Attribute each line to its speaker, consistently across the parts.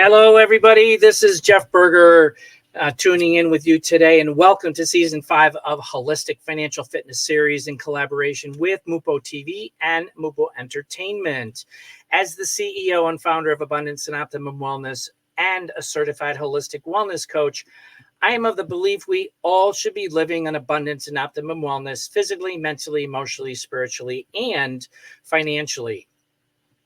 Speaker 1: Hello, everybody. This is Jeff Berger tuning in with you today, and welcome to Season 5 of Holistic Financial Fitness Series in collaboration with Mupo TV and Mupo Entertainment. As the CEO and founder of Abundance and Optimum Wellness and a certified holistic wellness coach, I am of the belief we all should be living in abundance and optimum wellness physically, mentally, emotionally, spiritually, and financially.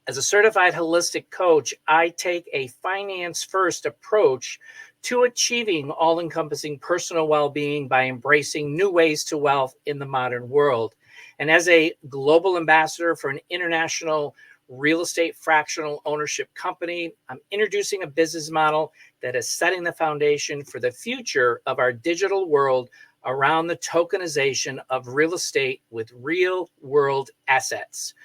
Speaker 1: As a certified holistic coach, I take a finance-first approach to achieving all-encompassing personal well-being by embracing new ways to wealth in the modern world. And as a global ambassador for an international real estate fractional ownership company, I'm introducing a business model that is setting the foundation for the future of our digital world around the tokenization of real estate with real-world assets.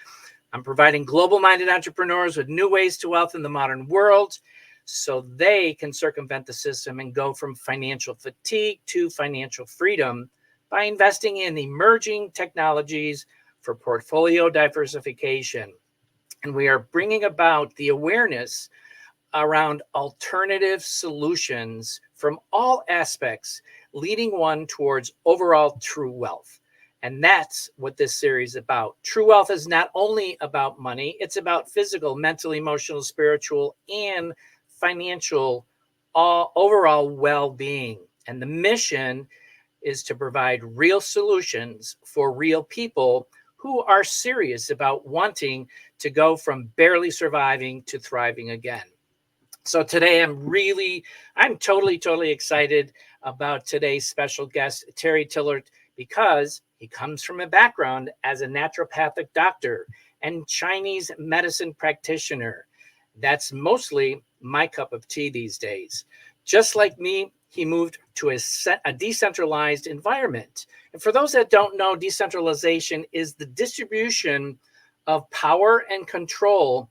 Speaker 1: I'm providing global-minded entrepreneurs with new ways to wealth in the modern world so they can circumvent the system and go from financial fatigue to financial freedom by investing in emerging technologies for portfolio diversification. And we are bringing about the awareness around alternative solutions from all aspects, leading one towards overall true wealth. And that's what this series is about. True wealth is not only about money, it's about physical, mental, emotional, spiritual, and financial overall well-being. And the mission is to provide real solutions for real people who are serious about wanting to go from barely surviving to thriving again. So today I'm totally excited about today's special guest, TIllaart, because he comes from a background as a naturopathic doctor and Chinese medicine practitioner. That's mostly my cup of tea these days. Just like me, he moved to a decentralized environment. And for those that don't know, decentralization is the distribution of power and control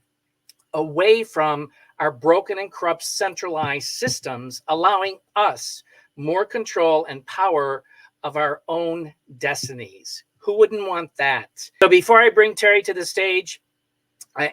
Speaker 1: away from our broken and corrupt centralized systems, allowing us more control and power of our own destinies. Who wouldn't want that? So before I bring Terry to the stage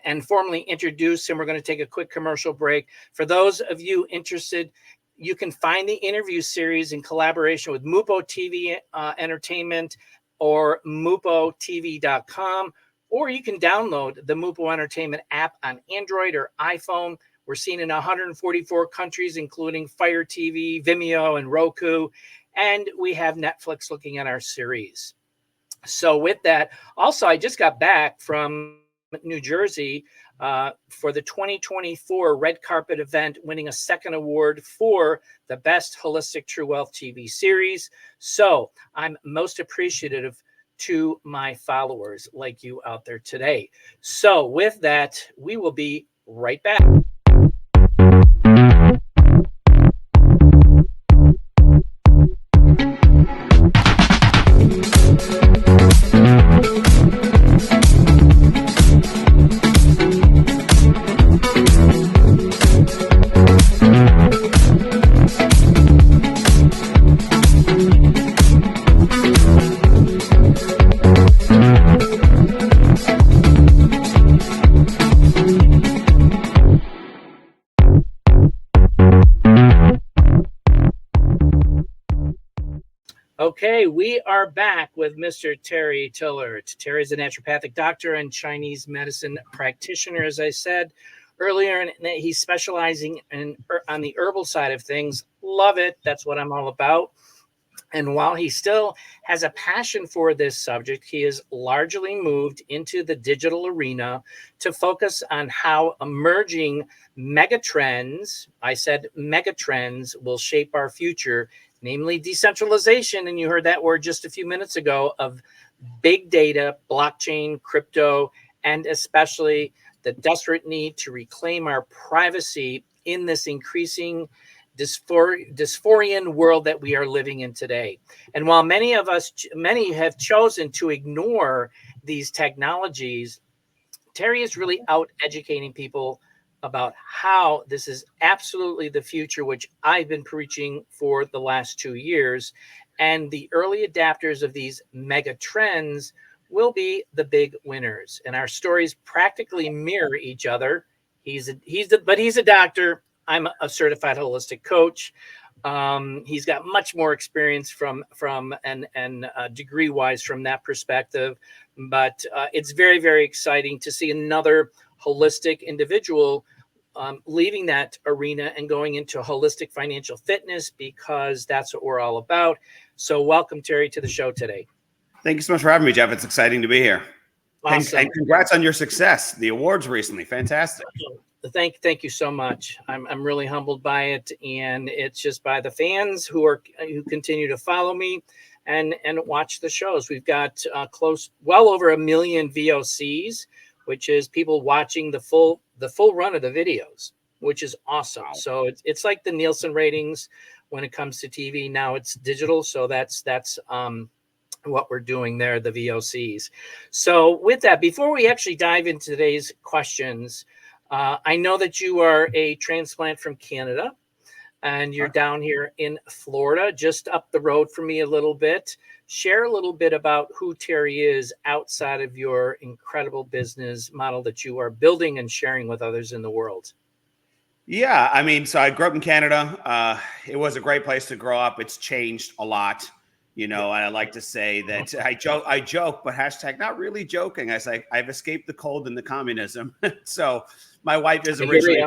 Speaker 1: and formally introduce him, we're going to take a quick commercial break. For those of you interested, you can find the interview series in collaboration with Mupo TV Entertainment or mupotv.com, or you can download the Mupo Entertainment app on Android or iPhone. We're seen in 144 countries, including Fire TV, Vimeo, and Roku. And we have Netflix looking at our series. So with that, also, I just got back from New Jersey for the 2024 Red Carpet event, winning a second award for the Best Holistic True Wealth TV series. So I'm most appreciative to my followers like you out there today. So with that, we will be right back. Okay, we are back with Mr. TIllaart. Terry is a naturopathic doctor and Chinese medicine practitioner, as I said earlier, and he's specializing on the herbal side of things. Love it. That's what I'm all about. And while he still has a passion for this subject, he has largely moved into the digital arena to focus on how emerging megatrends, I said megatrends, will shape our future, namely decentralization. And you heard that word just a few minutes ago, of big data, blockchain, crypto, and especially the desperate need to reclaim our privacy in this increasing dysphorian world that we are living in today. And while many have chosen to ignore these technologies, Terry is really out educating people about how this is absolutely the future, which I've been preaching for the last 2 years. And the early adapters of these mega trends will be the big winners. And our stories practically mirror each other. He's a doctor. I'm a certified holistic coach. He's got much more experience from and degree wise from that perspective. But it's very, very exciting to see another holistic individual leaving that arena and going into holistic financial fitness, because that's what we're all about. So welcome, Terry, to the show today.
Speaker 2: Thank you so much for having me, Jeff. It's exciting to be here.
Speaker 1: Awesome.
Speaker 2: And congrats on your success, the awards recently. Fantastic.
Speaker 1: Thank you so much. I'm really humbled by it, and it's just by the fans who continue to follow me and watch the shows. We've got well over 1 million VOCs, which is people watching the full run of the videos, which is awesome. Wow. So it's like the Nielsen ratings when it comes to TV. Now it's digital, so that's what we're doing there, the VOCs. So with that, before we actually dive into today's questions, I know that you are a transplant from Canada, and you're down here in Florida, just up the road from me a little bit. Share a little bit about who Terry is outside of your incredible business model that you are building and sharing with others in the world.
Speaker 2: Yeah, I mean, so I grew up in Canada. It was a great place to grow up. It's changed a lot. And I like to say that I joke, but hashtag not really joking. I say I've escaped the cold and the communism. So my wife is originally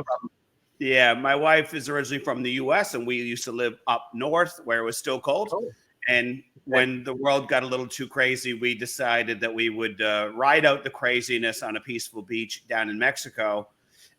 Speaker 2: from the U.S. and we used to live up north where it was still cold. Oh. And when the world got a little too crazy, we decided that we would ride out the craziness on a peaceful beach down in Mexico.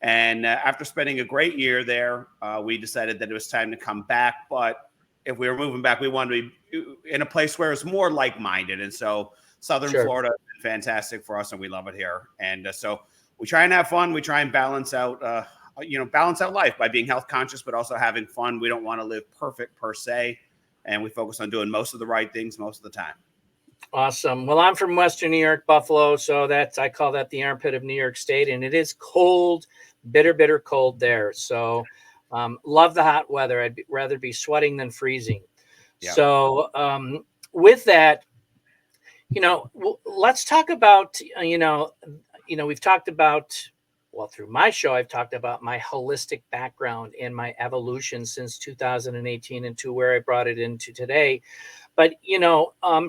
Speaker 2: And after spending a great year there, we decided that it was time to come back. But if we were moving back, we wanted to be in a place where it's more like-minded. And so Southern Florida is fantastic for us, and we love it here. And so we try and have fun. We try and balance out life by being health conscious, but also having fun. We don't want to live perfect per se. And we focus on doing most of the right things most of the time.
Speaker 1: Awesome. Well, I'm from Western New York, Buffalo. So I call that the armpit of New York State. And it is cold, bitter cold there. So love the hot weather. I'd rather be sweating than freezing. Yeah. So with that, let's talk about, we've talked about, well, through my show, I've talked about my holistic background and my evolution since 2018 and to where I brought it into today. But,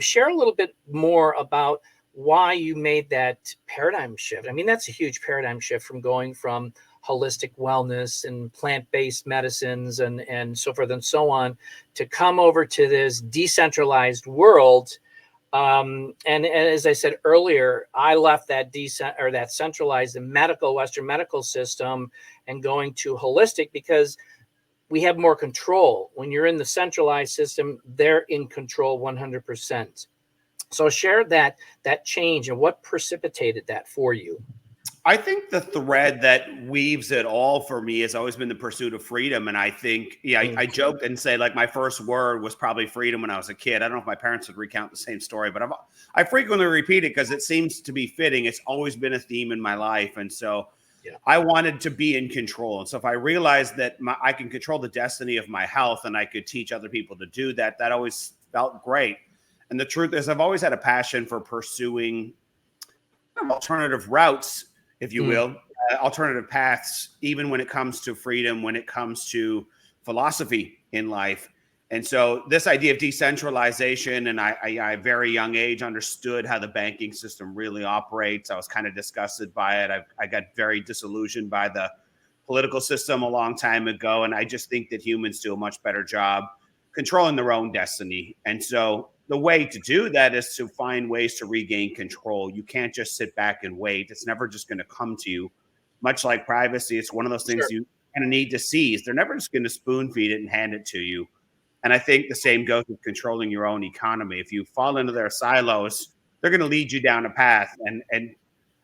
Speaker 1: share a little bit more about why you made that paradigm shift. I mean, that's a huge paradigm shift from going from holistic wellness and plant-based medicines and so forth and so on to come over to this decentralized world. And as I said earlier, I left that that centralized Western medical system and going to holistic because we have more control. When you're in the centralized system, they're in control 100%. So share that change and what precipitated that for you.
Speaker 2: I think the thread that weaves it all for me has always been the pursuit of freedom. And I think, I joked and say like my first word was probably freedom when I was a kid. I don't know if my parents would recount the same story, but I frequently repeat it because it seems to be fitting. It's always been a theme in my life. And so I wanted to be in control. And so if I realized that I can control the destiny of my health and I could teach other people to do that, that always felt great. And the truth is I've always had a passion for pursuing alternative routes, if you will, alternative paths, even when it comes to freedom, when it comes to philosophy in life. And so this idea of decentralization, and I at a very young age understood how the banking system really operates. I was kind of disgusted by it. I got very disillusioned by the political system a long time ago. And I just think that humans do a much better job controlling their own destiny. And so the way to do that is to find ways to regain control. You can't just sit back and wait. It's never just going to come to you. Much like privacy, it's one of those things you kind of need to seize. They're never just going to spoon feed it and hand it to you. And I think the same goes with controlling your own economy. If you fall into their silos, they're going to lead you down a path. And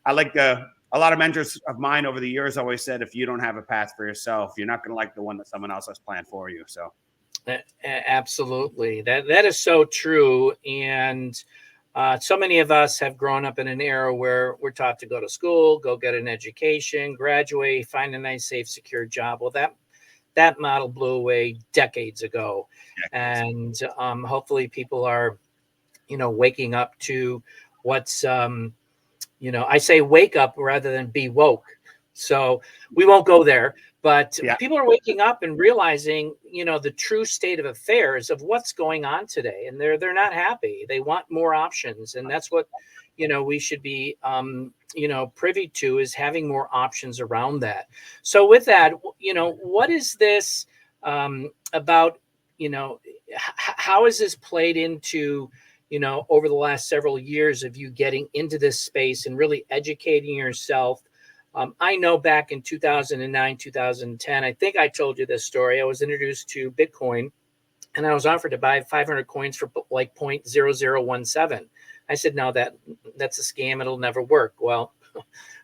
Speaker 2: I like a lot of mentors of mine over the years always said, if you don't have a path for yourself, you're not going to like the one that someone else has planned for you. So.
Speaker 1: Absolutely. That is so true. And so many of us have grown up in an era where we're taught to go to school, go get an education, graduate, find a nice, safe, secure job. Well, that model blew away decades ago. And hopefully people are, waking up to what's, I say wake up rather than be woke. So we won't go there, but
Speaker 2: Yeah.
Speaker 1: people are waking up and realizing, the true state of affairs of what's going on today, and they're not happy. They want more options, and that's what we should be privy to, is having more options around that. So with that, what is this about? How has this played into over the last several years of you getting into this space and really educating yourself? I know back in 2009, 2010, I think I told you this story. I was introduced to Bitcoin, and I was offered to buy 500 coins for like 0.0017. I said, no, that's a scam. It'll never work. Well,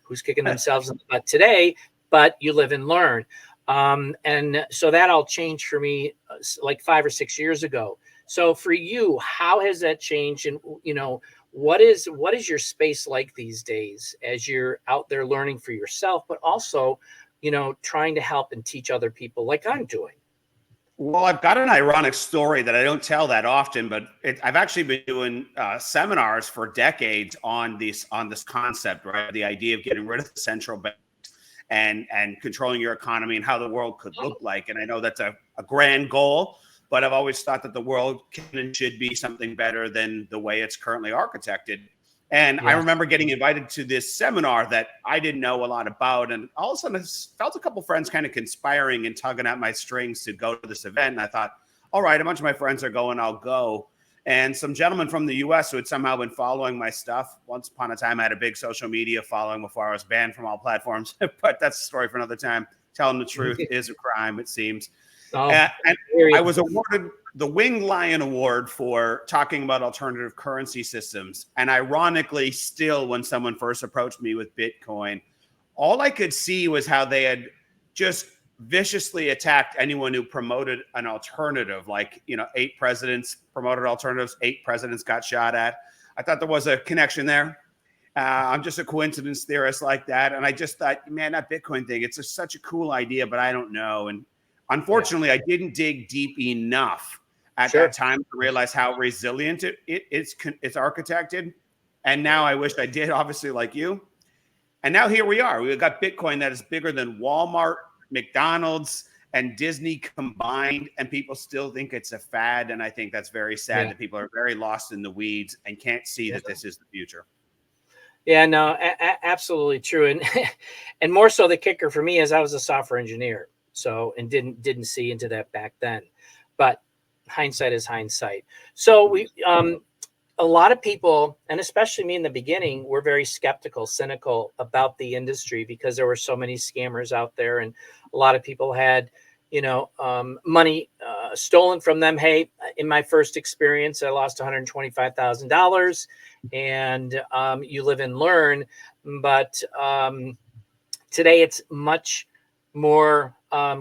Speaker 1: who's kicking themselves in the butt today? But you live and learn. And so that all changed for me like 5 or 6 years ago. So for you, how has that changed? And, what is your space like these days as you're out there learning for yourself, but also, trying to help and teach other people like I'm doing?
Speaker 2: Well, I've got an ironic story that I don't tell that often, but I've actually been doing seminars for decades on this concept, right? The idea of getting rid of the central bank and controlling your economy and how the world could look like. And I know that's a grand goal, but I've always thought that the world can and should be something better than the way it's currently architected. And I remember getting invited to this seminar that I didn't know a lot about. And all of a sudden I felt a couple friends kind of conspiring and tugging at my strings to go to this event. And I thought, all right, a bunch of my friends are going, I'll go. And some gentlemen from the US who had somehow been following my stuff. Once upon a time, I had a big social media following before I was banned from all platforms. But that's a story for another time. Telling the truth is a crime, it seems. And I was awarded the Winged Lion Award for talking about alternative currency systems. And ironically, still, when someone first approached me with Bitcoin, all I could see was how they had just viciously attacked anyone who promoted an alternative. Like, 8 presidents promoted alternatives, 8 presidents got shot at. I thought there was a connection there. I'm just a coincidence theorist like that. And I just thought, man, that Bitcoin thing, it's such a cool idea, but I don't know. And unfortunately, I didn't dig deep enough at that time to realize how resilient it's architected. And now I wish I did, obviously, like you. And now here we are. We've got Bitcoin that is bigger than Walmart, McDonald's, and Disney combined, and people still think it's a fad. And I think that's very sad that people are very lost in the weeds and can't see that this is the future.
Speaker 1: Yeah, no, absolutely true. And and more so, the kicker for me is I was a software engineer, so and didn't see into that back then. But hindsight is hindsight. So a lot of people, and especially me in the beginning, were very skeptical, cynical about the industry because there were so many scammers out there, and a lot of people had, money stolen from them. Hey, in my first experience, I lost $125,000, and you live and learn. But today, it's much more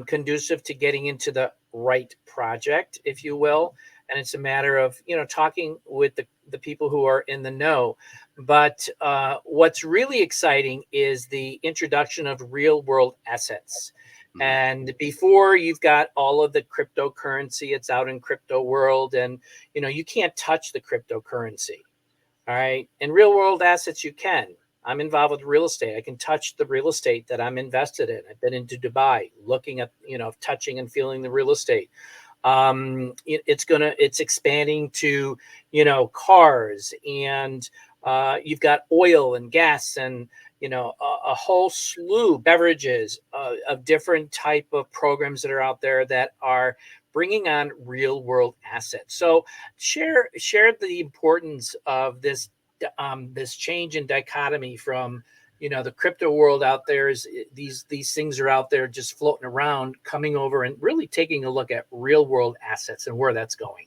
Speaker 1: conducive to getting into the right project, if you will. And it's a matter of, talking with the people who are in the know. But what's really exciting is the introduction of real world assets. And before, you've got all of the cryptocurrency, it's out in crypto world, and you can't touch the cryptocurrency. All right. And real world assets, you can. I'm involved with real estate. I can touch the real estate that I'm invested in. I've been into Dubai, looking at, touching and feeling the real estate. It's expanding to, cars, and you've got oil and gas, and, a whole slew beverages of different type of programs that are out there that are bringing on real world assets. So share the importance of this change in dichotomy from, the crypto world out there is these things are out there just floating around, coming over and really taking a look at real world assets and where that's going.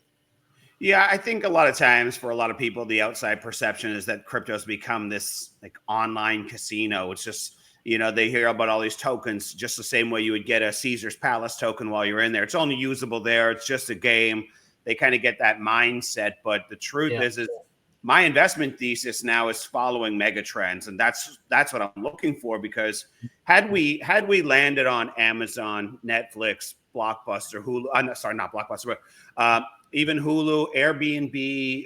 Speaker 2: Yeah, I think a lot of times for a lot of people, the outside perception is that crypto's become this like online casino. It's just, they hear about all these tokens just the same way you would get a Caesar's Palace token while you're in there. It's only usable there. It's just a game. They kind of get that mindset. But the truth is my investment thesis now is following mega trends. And that's what I'm looking for, because had we landed on Amazon, Netflix, Blockbuster, Hulu, sorry, not Blockbuster, but even Hulu, Airbnb,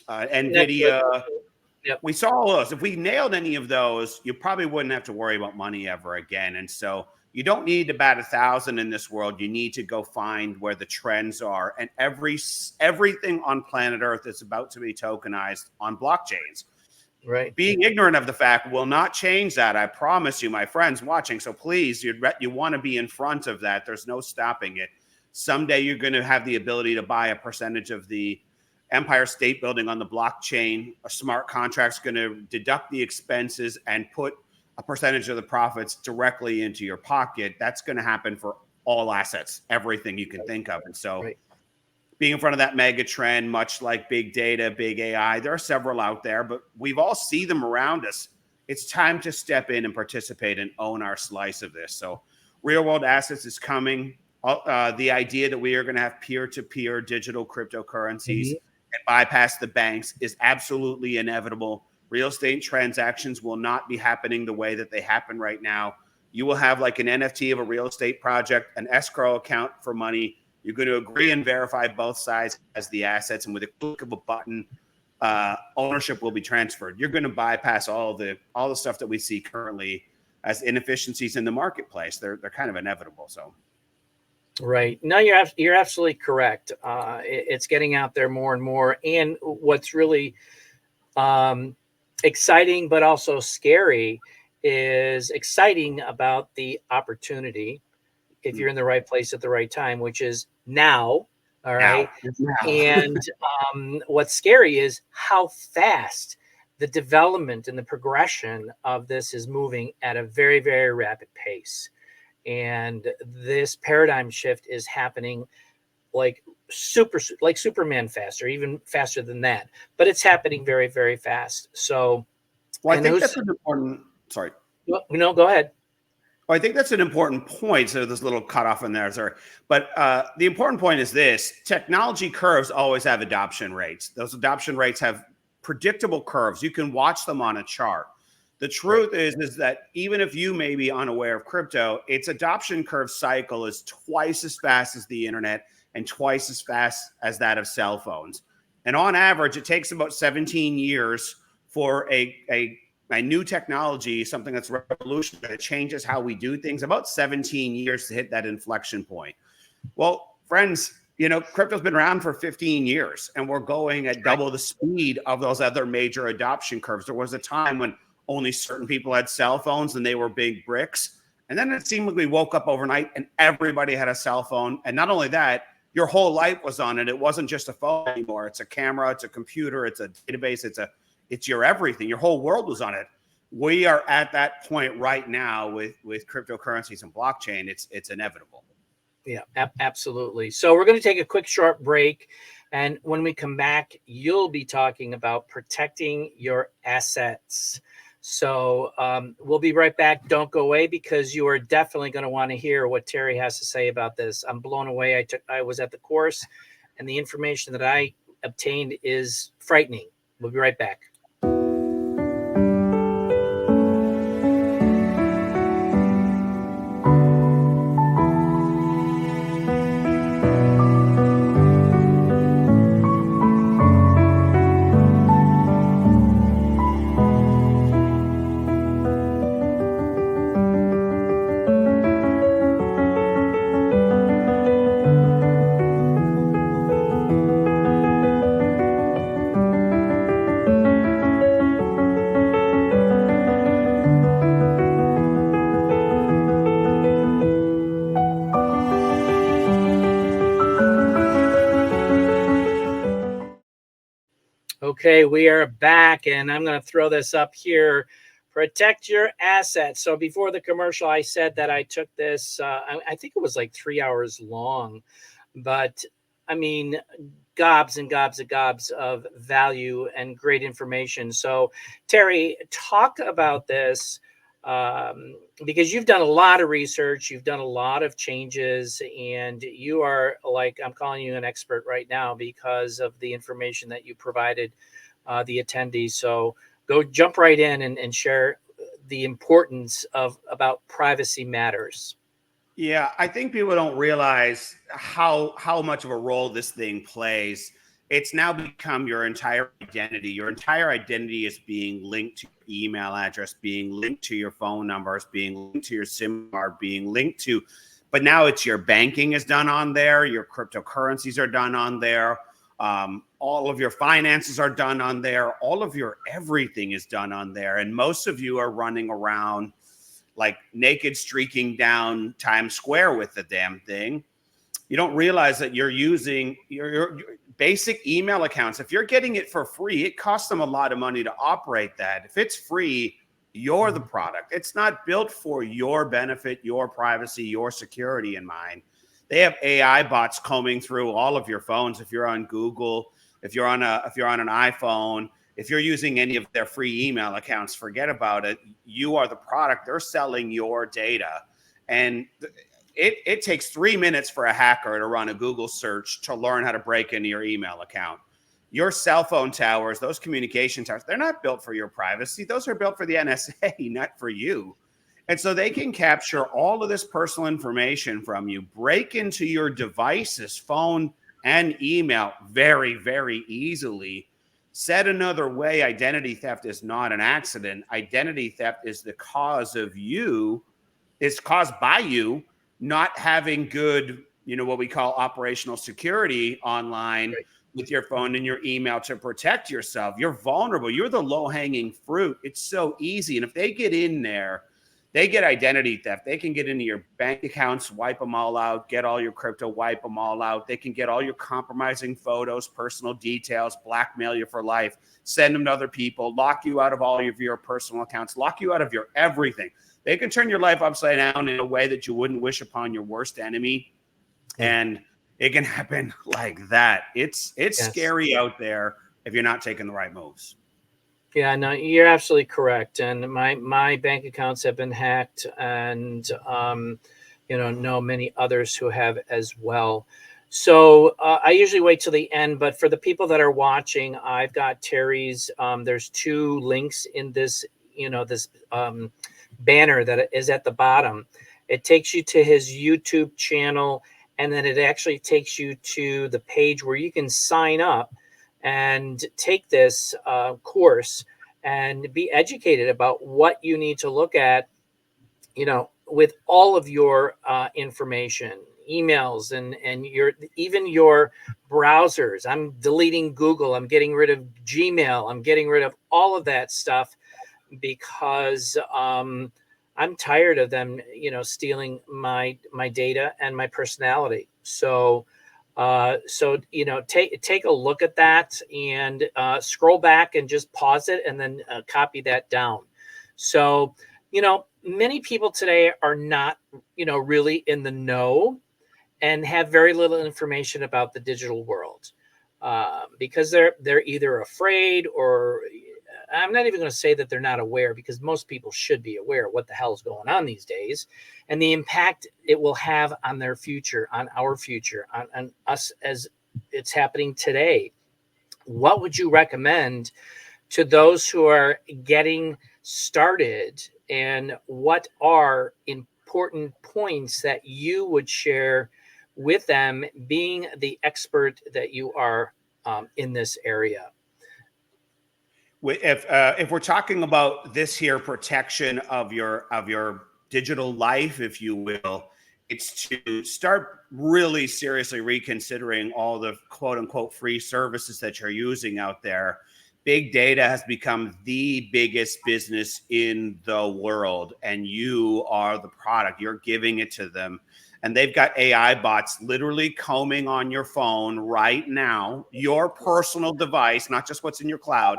Speaker 2: NVIDIA,
Speaker 1: Yep.
Speaker 2: we saw all those. If we nailed any of those, you probably wouldn't have to worry about money ever again. And so you don't need to bat 1,000 in this world. You need to go find where the trends are. And everything on planet Earth is about to be tokenized on blockchains.
Speaker 1: Right.
Speaker 2: Being ignorant of the fact will not change that. I promise you, my friends watching. So please, you want to be in front of that. There's no stopping it. Someday you're going to have the ability to buy a percentage of the Empire State Building on the blockchain. A smart contract's going to deduct the expenses and put a percentage of the profits directly into your pocket. That's going to happen for all assets, everything you can think of. And so being in front of that mega trend, much like big data, big AI, there are several out there, but we've all seen them around us. It's time to step in and participate and own our slice of this. So real world assets is coming. The idea that we are going to have peer-to-peer digital cryptocurrencies and bypass the banks is absolutely inevitable. Real estate transactions will not be happening the way that they happen right now. You will have like an NFT of a real estate project, an escrow account for money. You're going to agree and verify both sides as the assets, and with a click of a button, ownership will be transferred. You're going to bypass all the stuff that we see currently as inefficiencies in the marketplace. They're kind of inevitable. So.
Speaker 1: Right. No, you're absolutely correct. It's getting out there more and more. And what's really exciting, but also scary, is exciting about the opportunity if you're in the right place at the right time, which is now. All right.
Speaker 2: Now.
Speaker 1: And what's scary is how fast the development and the progression of this is moving at a very, very rapid pace. And this paradigm shift is happening like Superman fast, or even faster than that. But it's happening very, very fast. So,
Speaker 2: well, I think that's an important. Sorry.
Speaker 1: No, go ahead.
Speaker 2: Well, I think that's an important point. So there's a little cutoff in there, sorry. But the important point is this: technology curves always have adoption rates. Those adoption rates have predictable curves. You can watch them on a chart. The truth is that even if you may be unaware of crypto, its adoption curve cycle is twice as fast as the internet and twice as fast as that of cell phones. And on average, it takes about 17 years for a new technology, something that's revolutionary, that changes how we do things, about 17 years to hit that inflection point. Well, friends, crypto's been around for 15 years, and we're going at double the speed of those other major adoption curves. There was a time when only certain people had cell phones and they were big bricks. And then it seemed like we woke up overnight and everybody had a cell phone. And not only that, your whole life was on it. It wasn't just a phone anymore. It's a camera, it's a computer, it's a database, it's your everything. Your whole world was on it. We are at that point right now with cryptocurrencies and blockchain. It's inevitable.
Speaker 1: Yeah, absolutely. So we're going to take a quick short break. And when we come back, you'll be talking about protecting your assets. So we'll be right back. Don't go away, because you are definitely going to want to hear what Terry has to say about this. I'm blown away. I was at the course, and the information that I obtained is frightening. We'll be right back. Okay, we are back, and I'm going to throw this up here. Protect your assets. So before the commercial, I said that I took this, I think it was like 3 hours long, but I mean, gobs and gobs of value and great information. So Terry, talk about this, because you've done a lot of research, you've done a lot of changes, and you are, like, I'm calling you an expert right now because of the information that you provided the attendees. So go jump right in and share the importance about privacy matters.
Speaker 2: Yeah, I think people don't realize how much of a role this thing plays. it's now become your entire identity. Your entire identity is being linked to your email address, being linked to your phone numbers, being linked to your SIM card, being linked to, but now it's your banking is done on there. Your cryptocurrencies are done on there. All of your finances are done on there. All of your everything is done on there. And most of you are running around like naked streaking down Times Square with the damn thing. You don't realize that you're using your basic email accounts. If you're getting it for free, it costs them a lot of money to operate that. If it's free, you're the product. It's not built for your benefit, your privacy, your security in mind. They have AI bots combing through all of your phones. If you're on Google, if you're on an iPhone, if you're using any of their free email accounts, forget about it. You are the product. They're selling your data. And it takes 3 minutes for a hacker to run a Google search to learn how to break into your email account. Your cell phone towers, those communication towers, they're not built for your privacy. Those are built for the NSA, not for you. And so they can capture all of this personal information from you, break into your devices, phone and email very, very easily. Said another way, identity theft is not an accident. Identity theft is the cause of you, it's caused by you not having good, what we call operational security online with your phone and your email to protect yourself. You're vulnerable. You're the low-hanging fruit. It's so easy. And if they get in there, they get identity theft. They can get into your bank accounts, wipe them all out, get all your crypto, wipe them all out. They can get all your compromising photos, personal details, blackmail you for life, send them to other people, lock you out of all of your personal accounts, lock you out of your everything. They can turn your life upside down in a way that you wouldn't wish upon your worst enemy. And it can happen like that. It's scary out there if you're not taking the right moves.
Speaker 1: Yeah, no, you're absolutely correct. And my bank accounts have been hacked, and know many others who have as well. So I usually wait till the end, but for the people that are watching, I've got Terry's. There's 2 links in this, this banner that is at the bottom. It takes you to his YouTube channel, and then it actually takes you to the page where you can sign up and take this course and be educated about what you need to look at, with all of your information, emails, and even your browsers. I'm deleting Google. I'm getting rid of Gmail. I'm getting rid of all of that stuff because I'm tired of them, stealing my data and my personality. So take a look at that and scroll back and just pause it and then copy that down. So, many people today are not, really in the know and have very little information about the digital world because they're either afraid, or I'm not even going to say that they're not aware, because most people should be aware of what the hell is going on these days and the impact it will have on their future, on our future, on us as it's happening today. What would you recommend to those who are getting started, and what are important points that you would share with them, being the expert that you are in this area?
Speaker 2: If we're talking about this here protection of your digital life, if you will, it's to start really seriously reconsidering all the quote unquote free services that you're using out there. Big data has become the biggest business in the world, and you are the product. You're giving it to them. And they've got AI bots literally combing on your phone right now, your personal device, not just what's in your cloud,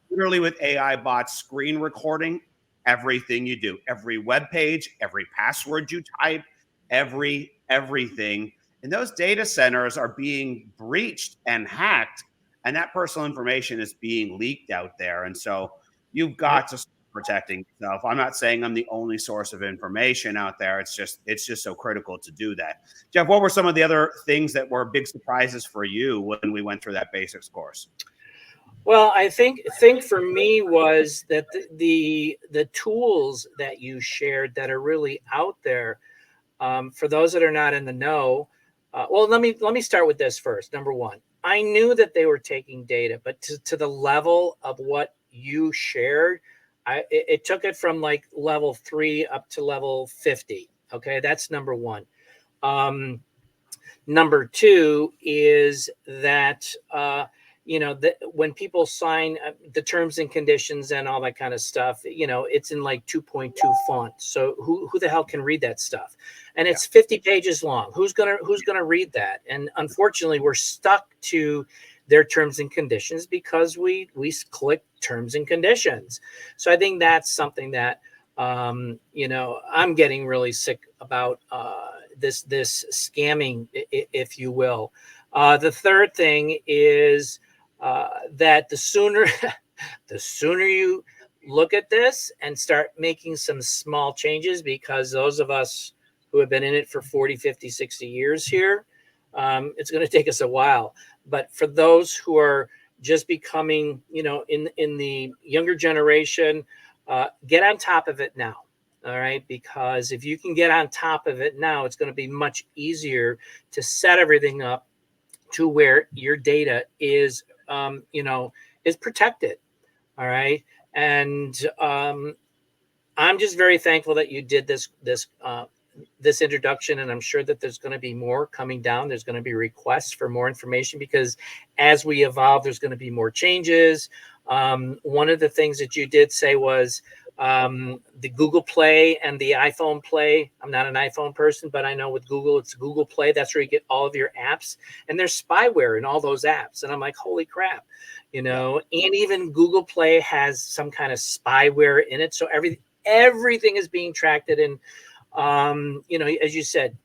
Speaker 2: literally with AI bots screen recording everything you do, every web page, every password you type, everything. And those data centers are being breached and hacked, and that personal information is being leaked out there. And so you've got to start protecting yourself. I'm not saying I'm the only source of information out there. It's just so critical to do that. Jeff, what were some of the other things that were big surprises for you when we went through that basics course?
Speaker 1: Well, I think for me was that the tools that you shared that are really out there, for those that are not in the know. Well, let me start with this first. Number one, I knew that they were taking data, but to the level of what you shared, it took it from like level 3 up to level 50. Okay, that's number one. Number two is that when people sign the terms and conditions and all that kind of stuff, it's in like 2.2 font. So who the hell can read that stuff? And
Speaker 2: Yeah.
Speaker 1: it's 50 pages long. Who's gonna read that? And unfortunately, we're stuck to their terms and conditions because we click terms and conditions. So I think that's something that I'm getting really sick about. This scamming, if you will. The third thing is that the sooner the sooner you look at this and start making some small changes, because those of us who have been in it for 40, 50, 60 years here, it's going to take us a while. But for those who are just becoming, in the younger generation, get on top of it now. All right. Because if you can get on top of it now, it's going to be much easier to set everything up to where your data is protected. All right. And I'm just very thankful that you did this introduction, and I'm sure that there's going to be more coming down. There's going to be requests for more information, because as we evolve, there's going to be more changes. One of the things that you did say was the Google Play and the iPhone Play. I'm not an iPhone person, but I know with Google, it's Google Play. That's where you get all of your apps, and there's spyware in all those apps. And I'm like, holy crap, and even Google Play has some kind of spyware in it. So everything is being tracked. And as you said,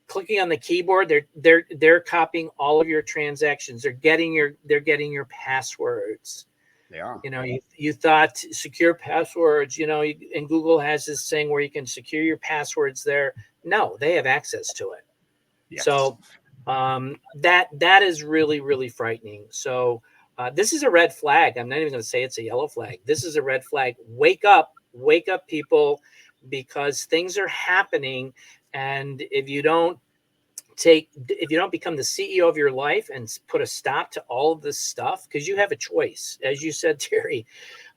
Speaker 1: clicking on the keyboard, they're copying all of your transactions. They're getting your passwords.
Speaker 2: They are.
Speaker 1: You thought secure passwords, and Google has this thing where you can secure your passwords there. No, they have access to it.
Speaker 2: Yes.
Speaker 1: So that is really, really frightening. So this is a red flag. I'm not even going to say it's a yellow flag. This is a red flag. Wake up, people, because things are happening. And if you don't become the CEO of your life and put a stop to all of this stuff, because you have a choice. As you said, Terry,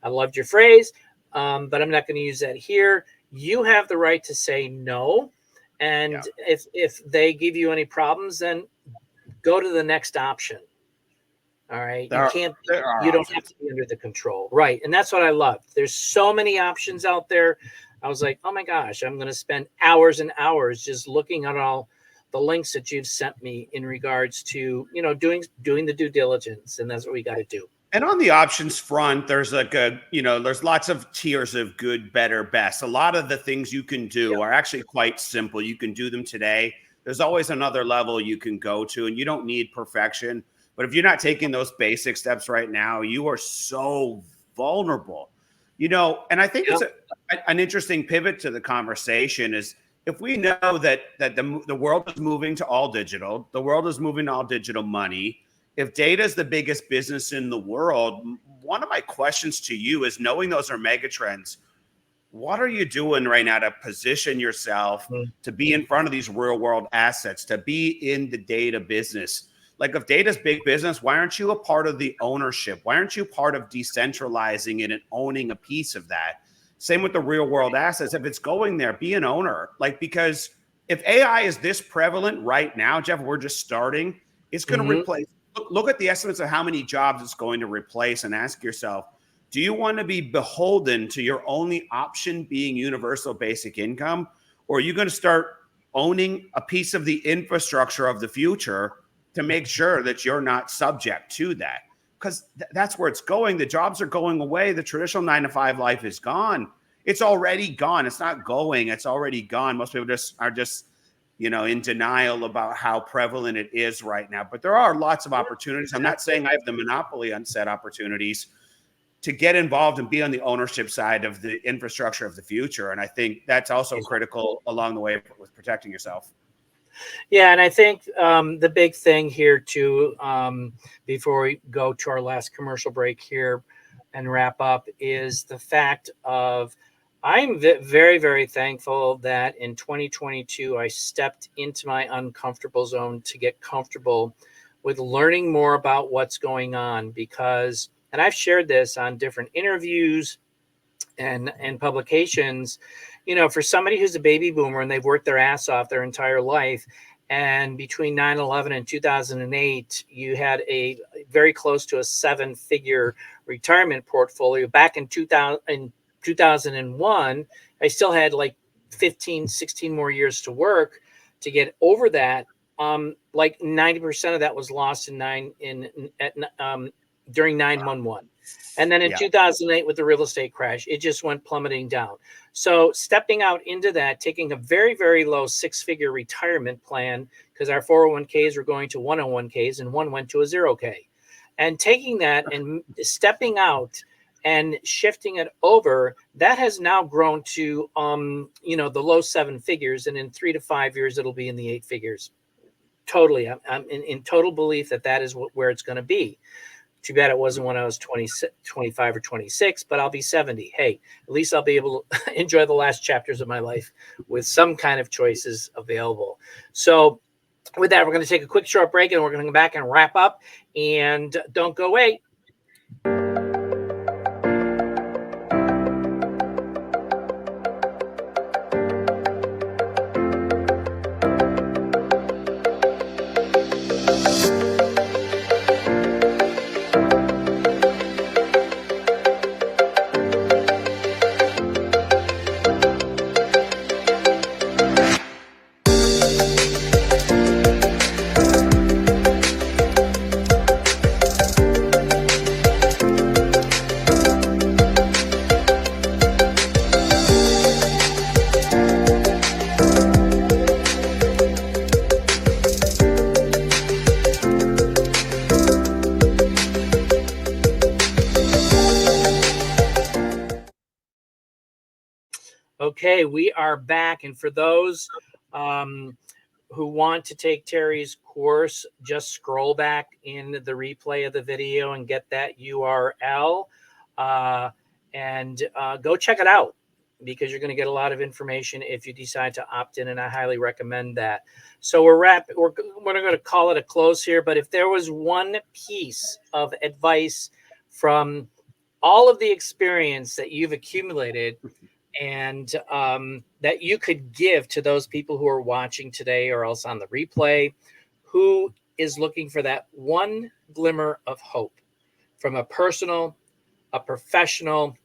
Speaker 1: I loved your phrase, but I'm not going to use that here. You have the right to say no. And if they give you any problems, then go to the next option. All right. You don't have to be under the control. Right. And that's what I love. There's so many options out there. I was like, oh my gosh, I'm going to spend hours and hours just looking at all the links that you've sent me in regards to, doing the due diligence. And that's what we got to do.
Speaker 2: And on the options front, there's there's lots of tiers of good, better, best. A lot of the things you can do are actually quite simple. You can do them today. There's always another level you can go to, and you don't need perfection. But if you're not taking those basic steps right now, you are so vulnerable. And I think it's an interesting pivot to the conversation is, if we know that the world is moving to all digital, the world is moving to all digital money. If data is the biggest business in the world, one of my questions to you is, knowing those are mega trends, what are you doing right now to position yourself to be in front of these real world assets, to be in the data business? Like, if data's big business, why aren't you a part of the ownership? Why aren't you part of decentralizing it and owning a piece of that? Same with the real world assets. If it's going there, be an owner. Because if AI is this prevalent right now, Jeff, we're just starting, it's going to replace. Look at the estimates of how many jobs it's going to replace, and ask yourself, do you want to be beholden to your only option being universal basic income? Or are you going to start owning a piece of the infrastructure of the future to make sure that you're not subject to that? Because that's where it's going. The jobs are going away. The traditional 9-to-5 life is gone. It's already gone. It's not going. It's already gone. Most people are just in denial about how prevalent it is right now. But there are lots of opportunities. I'm not saying I have the monopoly on said opportunities to get involved and be on the ownership side of the infrastructure of the future. And I think that's also critical along the way with protecting yourself.
Speaker 1: Yeah, and I think the big thing here too, before we go to our last commercial break here and wrap up, is the fact of, I'm very, very thankful that in 2022 I stepped into my uncomfortable zone to get comfortable with learning more about what's going on, because, and I've shared this on different interviews and publications, for somebody who's a baby boomer and they've worked their ass off their entire life, and between 9/11 and 2008, you had a very close to a 7-figure retirement portfolio. Back in 2001, I still had like 15, 16 more years to work to get over that. Like 90% of that was lost during 9/11. And then in 2008, with the real estate crash, it just went plummeting down. So stepping out into that, taking a very, very low 6-figure retirement plan, because our 401ks were going to 101ks and one went to a 0K. And taking that and stepping out and shifting it over, that has now grown to, the low 7 figures. And in 3 to 5 years, it'll be in the 8 figures. Totally. I'm in total belief that is where it's going to be. Too bad it wasn't when I was 25 or 26, but I'll be 70. Hey, at least I'll be able to enjoy the last chapters of my life with some kind of choices available. So with that, we're going to take a quick short break, and we're going to come back and wrap up. And don't go away. Okay, we are back. And for those who want to take Terry's course, just scroll back in the replay of the video and get that URL and go check it out, because you're going to get a lot of information if you decide to opt in, and I highly recommend that. So we're going to call it a close here, but if there was one piece of advice from all of the experience that you've accumulated and that you could give to those people who are watching today or else on the replay, who is looking for that one glimmer of hope from a personal, a professional,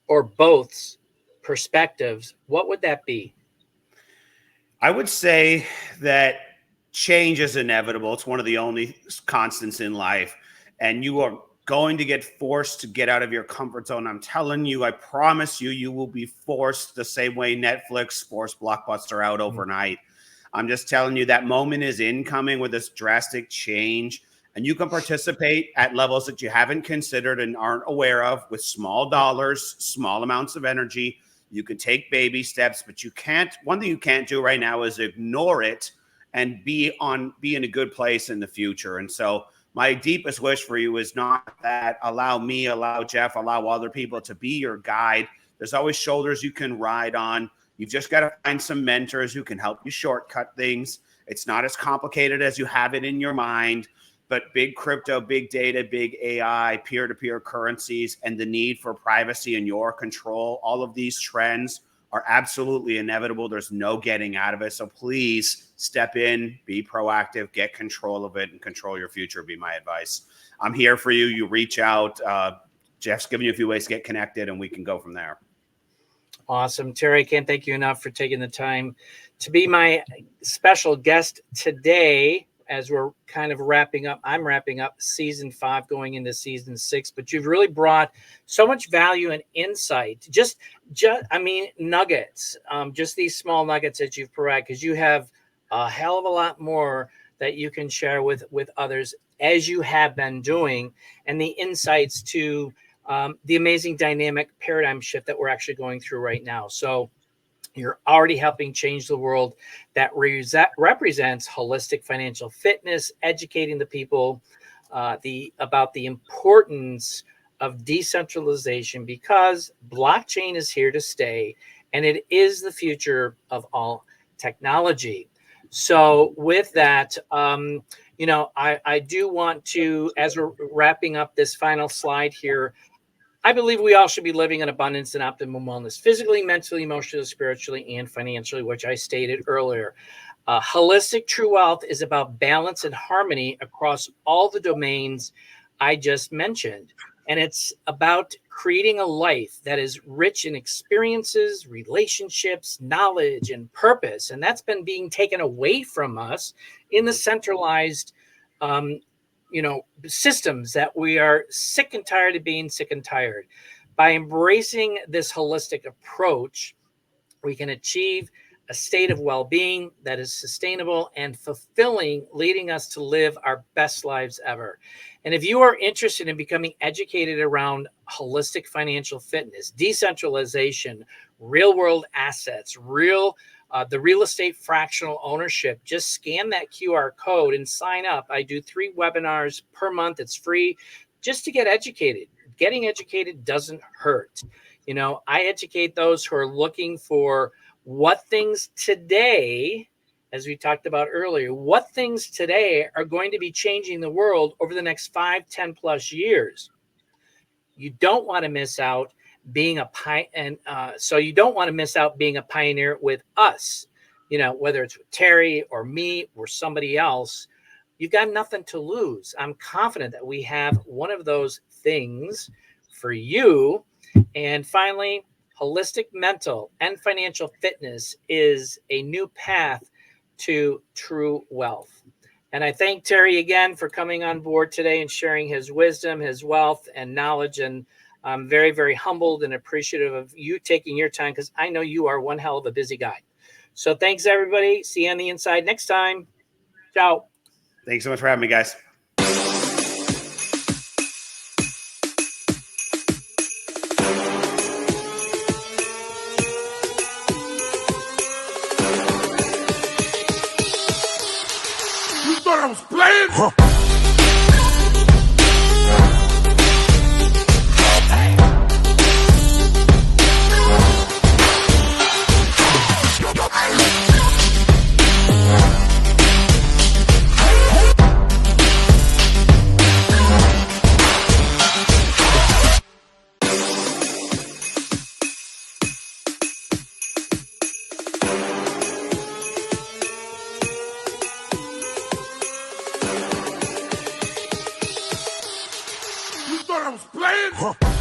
Speaker 1: or both's perspectives, what would that be?
Speaker 2: I would say that change is inevitable. It's one of the only constants in life, and you are going to get forced to get out of your comfort zone. I'm telling you, I promise you, you will be forced the same way Netflix forced Blockbuster out overnight. I'm just telling you, that moment is incoming with this drastic change, and you can participate at levels that you haven't considered and aren't aware of, with small dollars, small amounts of energy. You can take baby steps, but one thing you can't do right now is ignore it and be in a good place in the future. And so my deepest wish for you is not that. Allow me, allow Jeff, allow other people to be your guide. There's always shoulders you can ride on. You've just got to find some mentors who can help you shortcut things. It's not as complicated as you have it in your mind, but big crypto, big data, big AI, peer-to-peer currencies, and the need for privacy and your control, all of these trends are absolutely inevitable. There's no getting out of it. So please step in, be proactive, get control of it, and control your future would be my advice. I'm here for you. You reach out. Jeff's giving you a few ways to get connected, and we can go from there.
Speaker 1: Awesome. Terry, I can't thank you enough for taking the time to be my special guest today, as we're kind of wrapping up. I'm wrapping up season 5, going into season 6, but you've really brought so much value and insight. Just nuggets, just these small nuggets that you've provided, because you have a hell of a lot more that you can share with others, as you have been doing, and the insights to the amazing dynamic paradigm shift that we're actually going through right now. So you're already helping change the world. That represents holistic financial fitness, educating the people about the importance of decentralization, because blockchain is here to stay, and it is the future of all technology. So with that, I do want to, as we're wrapping up this final slide here, I believe we all should be living in abundance and optimum wellness, physically, mentally, emotionally, spiritually, and financially, which I stated earlier. Holistic true wealth is about balance and harmony across all the domains I just mentioned. And it's about creating a life that is rich in experiences, relationships, knowledge, and purpose. And that's been being taken away from us in the centralized systems that we are sick and tired of being sick and tired. By embracing this holistic approach, we can achieve a state of well-being that is sustainable and fulfilling, leading us to live our best lives ever. And if you are interested in becoming educated around holistic financial fitness, decentralization, real-world assets, the real estate fractional ownership, just scan that QR code and sign up. I do 3 webinars per month. It's free just to get educated. Getting educated doesn't hurt. I educate those who are looking for what things today, as we talked about earlier, what things today are going to be changing the world over the next 5, 10 plus years. You don't want to miss out being a pioneer with us, whether it's with Terry or me or somebody else. You've got nothing to lose. I'm confident that we have one of those things for you. And finally, holistic mental and financial fitness is a new path to true wealth. And I thank Terry again for coming on board today and sharing his wisdom, his wealth, and knowledge. And I'm very, very humbled and appreciative of you taking your time, because I know you are one hell of a busy guy. So thanks, everybody. See you on the inside next time. Ciao.
Speaker 2: Thanks so much for having me, guys.
Speaker 3: You thought I was playing? Huh. You thought I was playing? Huh.